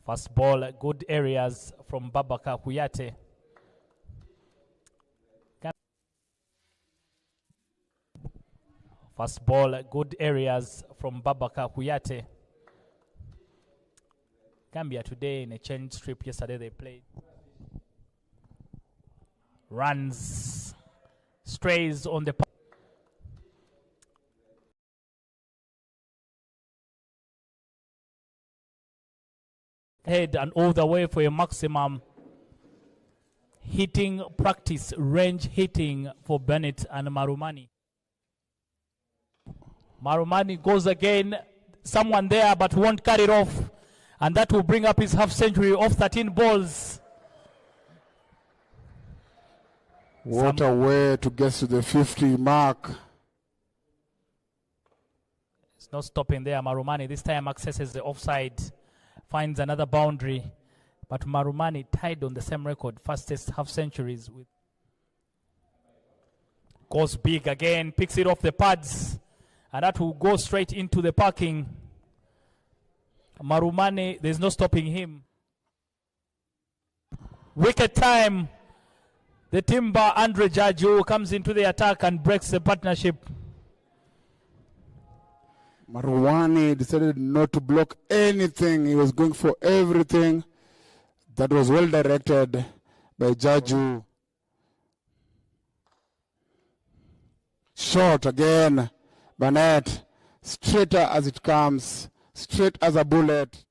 First ball, good areas from Babaka Kuyate. First ball, good areas from Babaka Kuyate. Gambia today in a change trip. Yesterday they played. Runs, strays on the head and all the way for a maximum hitting practice, range hitting for Bennett and Marumani. Marumani goes again, someone there but won't cut it off, and that will bring up his half century off 13 balls. What a way to get to the 50 mark. It's not stopping there. Marumani this time accesses the offside, finds another boundary, but Marumani tied on the same record, fastest half centuries. With goes big again, picks it off the pads, and that will go straight into the parking. Marumani, there's no stopping him. Wicket time. The Timber Andre Jaju comes into the attack and breaks the partnership. Marumani decided not to block anything. He was going for everything. That was well directed by Jaju. Shot again. Burnett, straighter as it comes, straight as a bullet.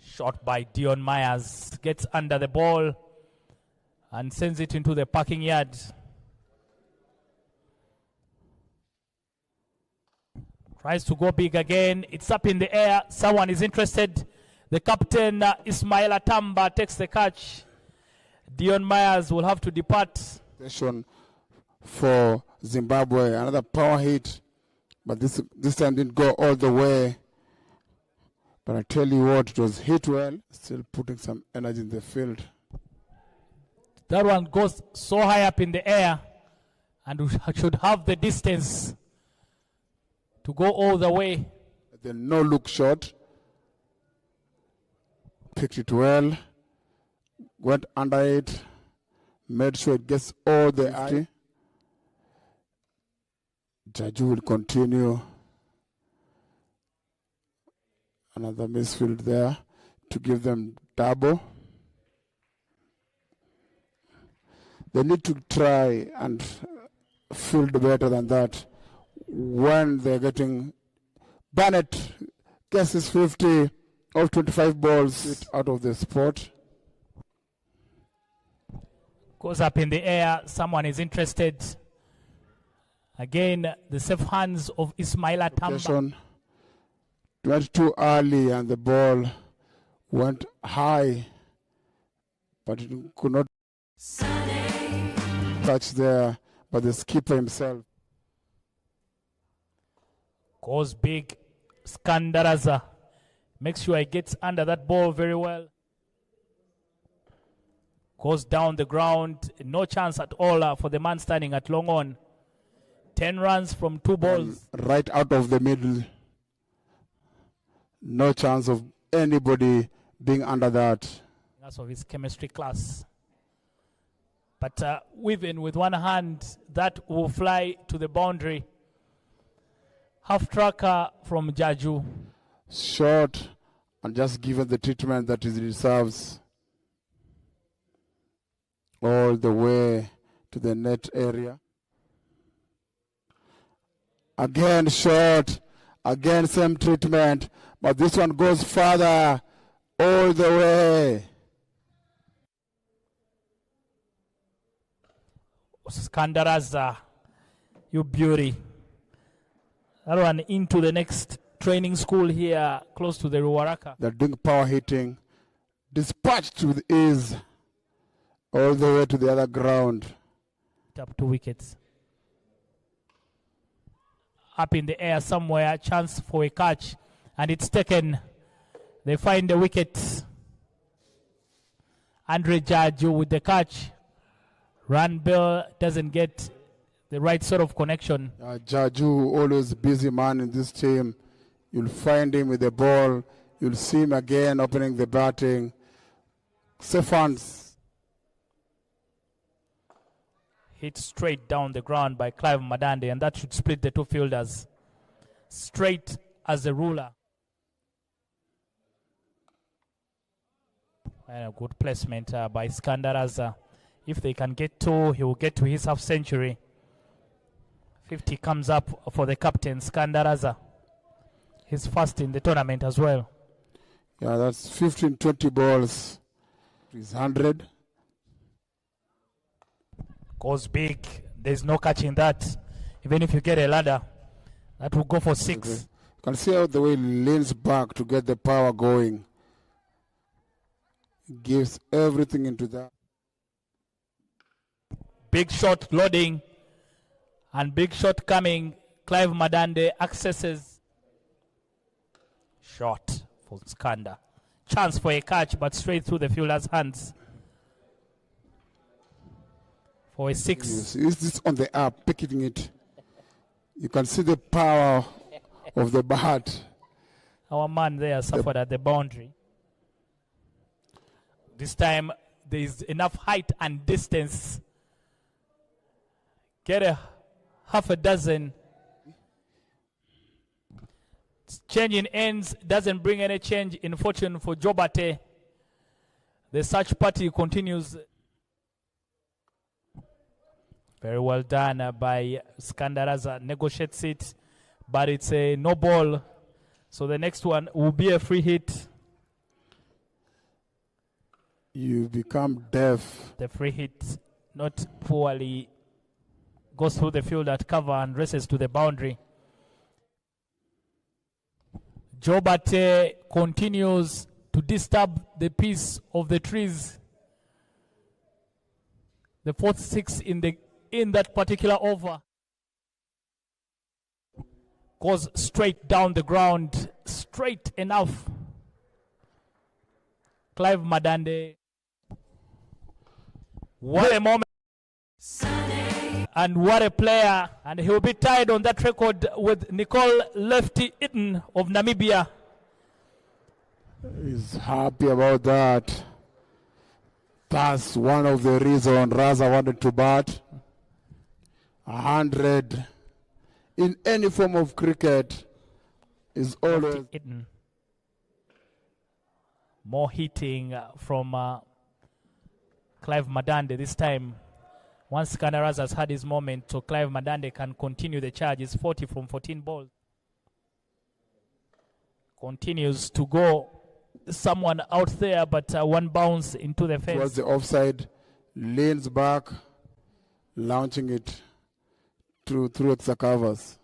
Shot by Dion Myers, gets under the ball and sends it into the parking yard. Tries to go big again. It's up in the air. Someone is interested. The captain, Ismail Atamba, takes the catch. Dion Myers will have to depart. For Zimbabwe, another power hit, but this time didn't go all the way. But I tell you what, it was hit well, still putting some energy in the field. That one goes so high up in the air and we should have the distance to go all the way. The no-look shot, picked it well, went under it, made sure it gets all the eye. Jaju will continue. Another misfield there to give them double. They need to try and field better than that when they're getting. Bennett gets his 50 of 25 balls out of the spot. Goes up in the air. Someone is interested. Again, the safe hands of Ismail Atamba. Went too early and the ball went high, but it could not touch there by the skipper himself. Goes big. Skandaraza makes sure he gets under that ball very well. Goes down the ground. No chance at all for the man standing at long on. 10 runs from 2 balls. Right out of the middle. No chance of anybody being under that. That's of his chemistry class. But even with one hand, that will fly to the boundary. Half tracker from Jaju. Short and just given the treatment that he deserves. All the way to the net area. Again short, again same treatment, but this one goes further, all the way. Skandaraza, you beauty. That one into the next training school here, close to the Ruaraka. They're doing power hitting, dispatched with ease, all the way to the other ground. Up 2 wickets. Up in the air somewhere, chance for a catch, and it's taken. They find the wicket. Andre Jaju with the catch. Ranbell doesn't get the right sort of connection. Jaju, always busy man in this team. You'll find him with the ball. You'll see him again opening the batting. Stephans. Hit straight down the ground by Clive Madande, and that should split the two fielders. Straight as a ruler. And a good placement by Skandaraza. If they can get two, he will get to his half century. 50 comes up for the captain, Skandaraza. He's first in the tournament as well. Yeah, that's 15, 20 balls. He's 100. Goes big. There's no catching that. Even if you get a ladder, that will go for 6. Okay. You can see how the way he leans back to get the power going. He gives everything into that. Big shot loading and big shot coming. Clive Madande accesses. Shot for Skanda. Chance for a catch, but straight through the fielder's hands. For a 6. Yes, is this on the up, picking it? You can see the power of the bat. Our man there suffered at the boundary. This time there is enough height and distance. Get a half a dozen. Change in ends doesn't bring any change in fortune for Jobate. The search party continues. Very well done by Skandaraza. Negotiates it, but it's a no ball. So the next one will be a free hit. You become deaf. The free hit, not poorly, goes through the field at cover and races to the boundary. Jobate continues to disturb the peace of the trees. The 4th 6 in that particular over goes straight down the ground, straight enough. Clive Madande. What a moment. And what a player. And he will be tied on that record with Nicole Lefty Eaton of Namibia. He's happy about that. That's one of the reasons Raza wanted to bat. 100 in any form of cricket is always. Eaton. More hitting from Clive Madande this time. Once Skandaraza has had his moment, so Clive Madande can continue the charge. It's 40 from 14 balls. Continues to go. Someone out there, but one bounce into the fence. Towards the offside, leans back, launching it through extra covers.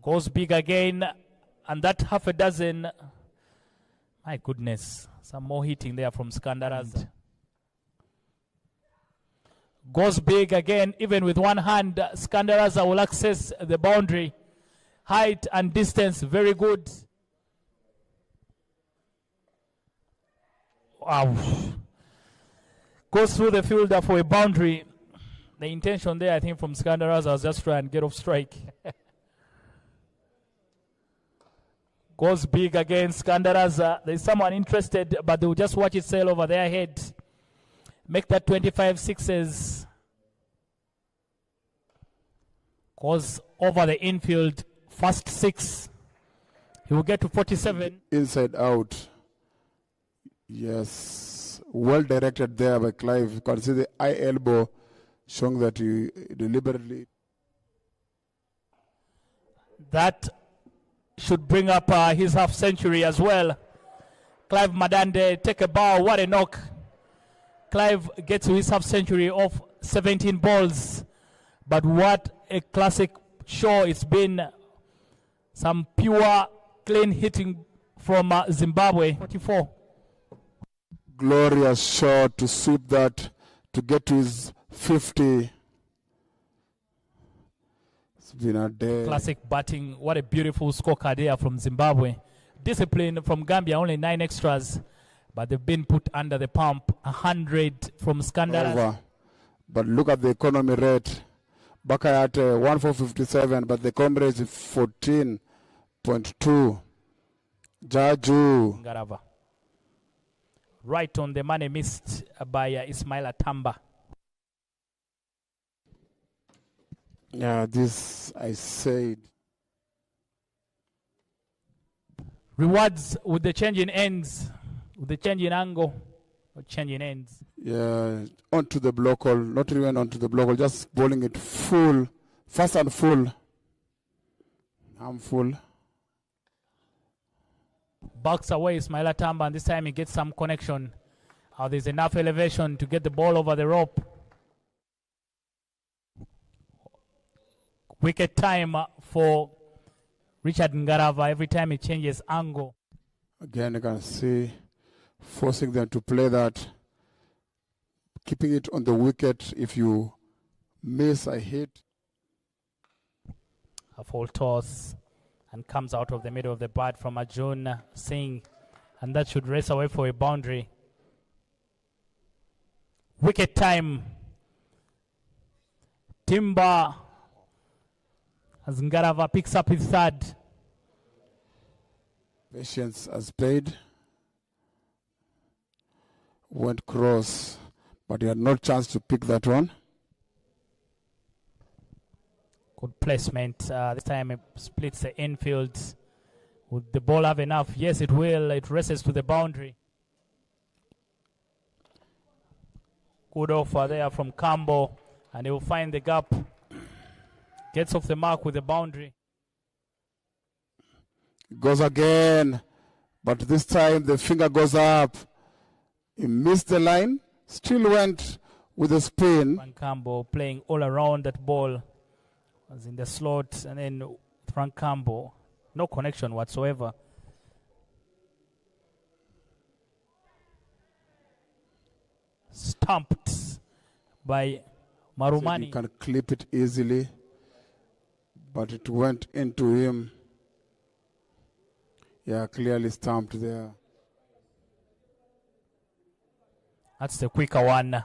Goes big again, and that half a dozen. My goodness, some more hitting there from Skandaraza. Goes big again, even with one hand. Skandaraza will access the boundary. Height and distance, very good. Wow. Goes through the fielder for a boundary. The intention there, I think, from Skandaraza was just try and get off strike. Goes big again, Skandaraza. There's someone interested, but they'll just watch it sail over their head. Make that 25 6s. Goes over the infield. First 6. He will get to 47. Inside out. Yes. Well directed there by Clive. You can see the eye elbow showing that he deliberately. That should bring up his half century as well. Clive Madande, take a bow. What a knock. Clive gets to his half century of 17 balls. But what a classic show it's been. Some pure, clean hitting from Zimbabwe. 44. Glorious shot to sweep that to get to his 50. It's been a day. Classic batting. What a beautiful scorecard there from Zimbabwe. Discipline from Gambia, only 9 extras. But they've been put under the pump. 100 from Skandaraza. But look at the economy rate. Bakayate 1457, but the Comrades 14 6.2. Jaju. Ngarava. Right on the money, missed by Ismail Atamba. Yeah, this I said. Rewards with the change in ends, with the change in angle, or change in ends. Yeah, onto the block hole, not even onto the block hole, just bowling it full, fast and full. I'm full. Backs away Ismail Atamba, and this time he gets some connection. There's enough elevation to get the ball over the rope. Wicket time for Richard Ngarava every time he changes angle. Again, you can see forcing them to play that, keeping it on the wicket. If you miss a hit. A full toss and comes out of the middle of the bat from Arjun Singh, and that should race away for a boundary. Wicket time. Timber as Ngarava picks up his third. Patience has played. Went cross, but he had no chance to pick that one. Good placement. This time it splits the infield. Would the ball have enough? Yes, it will. It races to the boundary. Good offer there from Cambo, and he will find the gap. Gets off the mark with the boundary. Goes again, but this time the finger goes up. He missed the line, still went with a spin. Frank Cambo playing all around that ball. Was in the slot, and then Frank Cambo, no connection whatsoever. Stumped by Marumani. You can clip it easily, but it went into him. Yeah, clearly stumped there. That's the quicker one.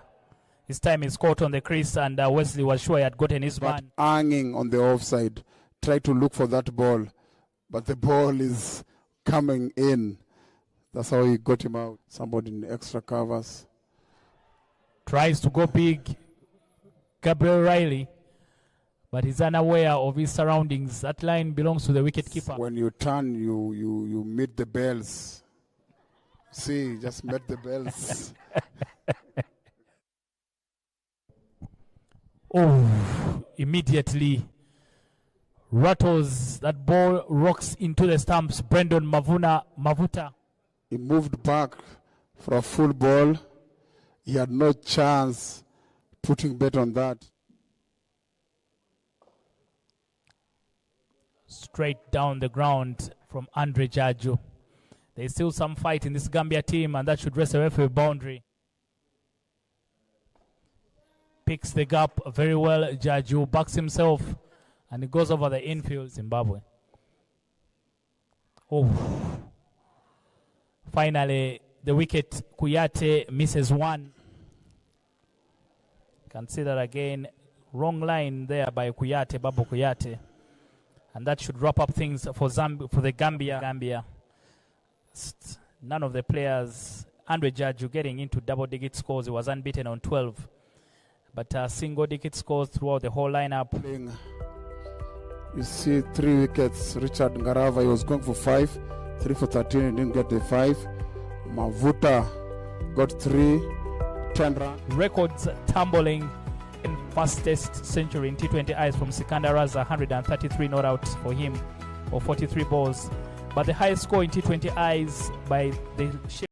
This time he's caught on the crease, and Wesley was sure he had gotten his man. Hanging on the offside, try to look for that ball, but the ball is coming in. That's how he got him out. Somebody in extra covers. Tries to go big, Gabriel Riley, but he's unaware of his surroundings. That line belongs to the wicketkeeper. When you turn, you meet the bells. See, just met the bells. Oh, immediately rattles that ball, rocks into the stumps. Brendan Mavuta. He moved back for a full ball. He had no chance putting bet on that. Straight down the ground from Andre Jaju. There's still some fight in this Gambia team, and that should race away for a boundary. Picks the gap very well. Jaju backs himself, and he goes over the infield. Zimbabwe. Oh. Finally, the wicket, Kuyate misses one. Consider again, wrong line there by Kuyate, Babu Kuyate. And that should wrap up things for the Gambia. None of the players, Andre Jaju getting into double-digit scores. He was unbeaten on 12. But single-digit scores throughout the whole lineup. You see 3 wickets. Richard Ngarava, he was going for 5. 3 for 13, he didn't get the 5. Mavuta got 3. 10 runs. Records tumbling in fastest century in T20 I's from Sikandar Raza, 133 not out for him, or 43 balls. But the highest score in T20 I's by the